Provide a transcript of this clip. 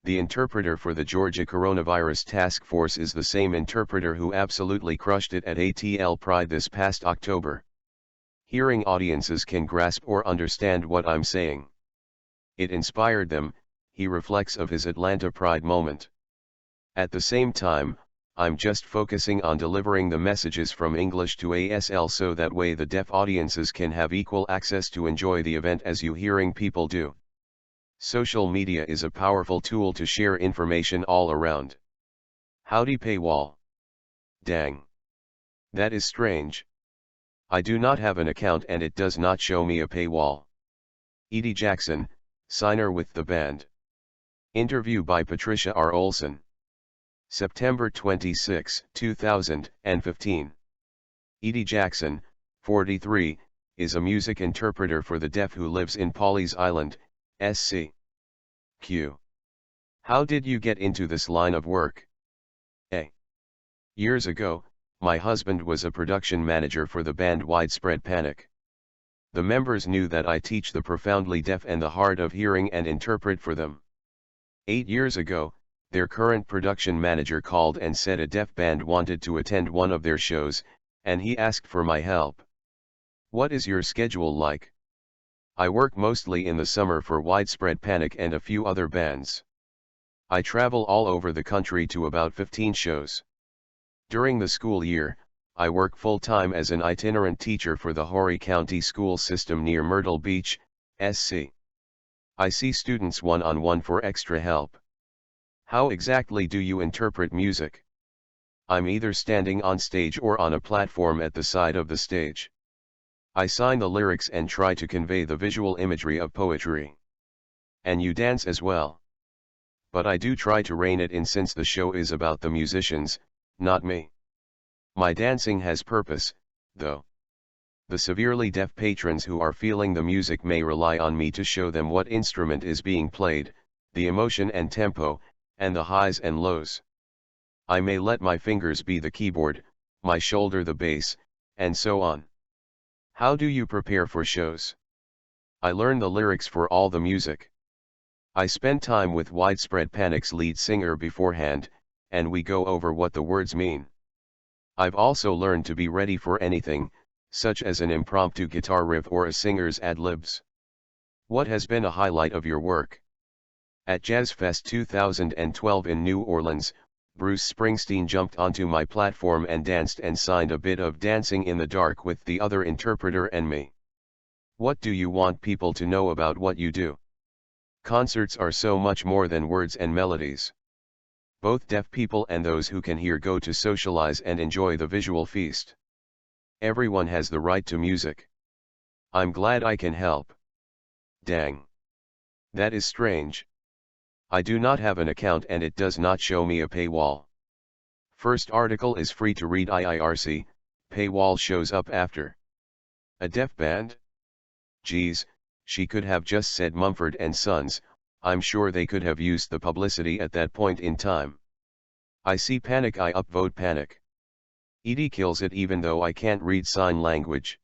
the interpreter for the Georgia Coronavirus Task Force is the same interpreter who absolutely crushed it at ATL Pride this past October. Hearing audiences can grasp or understand what I'm saying. It inspired them, he reflects of his Atlanta Pride moment. At the same time, I'm just focusing on delivering the messages from English to ASL so that way the deaf audiences can have equal access to enjoy the event as you hearing people do. Social media is a powerful tool to share information all around. Howdy paywall. Dang. That is strange. I do not have an account and it does not show me a paywall. Edie Jackson, signer with the band. Interview by Patricia R. Olsen. September 26, 2015. Edie Jackson, 43, is a music interpreter for the deaf who lives in Pawleys Island, SC. Q. How did you get into this line of work? A. Years ago, my husband was a production manager for the band Widespread Panic. The members knew that I teach the profoundly deaf and the hard of hearing and interpret for them. 8 years ago, their current production manager called and said a deaf band wanted to attend one of their shows, and he asked for my help. What is your schedule like? I work mostly in the summer for Widespread Panic and a few other bands. I travel all over the country to about 15 shows. During the school year, I work full-time as an itinerant teacher for the Horry County school system near Myrtle Beach, SC. I see students one-on-one for extra help. How exactly do you interpret music? I'm either standing on stage or on a platform at the side of the stage. I sign the lyrics and try to convey the visual imagery of poetry. And you dance as well. But I do try to rein it in since the show is about the musicians, not me. My dancing has purpose, though. The severely deaf patrons who are feeling the music may rely on me to show them what instrument is being played, the emotion and tempo, and the highs and lows. I may let my fingers be the keyboard, my shoulder the bass, and so on. How do you prepare for shows? I learn the lyrics for all the music. I spend time with Widespread Panic's lead singer beforehand, and we go over what the words mean. I've also learned to be ready for anything, such as an impromptu guitar riff or a singer's ad-libs. What has been a highlight of your work? At Jazz Fest 2012 in New Orleans, Bruce Springsteen jumped onto my platform and danced and signed a bit of Dancing in the Dark with the other interpreter and me. What do you want people to know about what you do? Concerts are so much more than words and melodies. Both deaf people and those who can hear go to socialize and enjoy the visual feast. Everyone has the right to music. I'm glad I can help. Dang. That is strange. I do not have an account and it does not show me a paywall. First article is free to read IIRC, paywall shows up after. A deaf band? Geez, she could have just said Mumford & Sons, I'm sure they could have used the publicity at that point in time. I see Panic, I upvote Panic. Edie kills it even though I can't read sign language.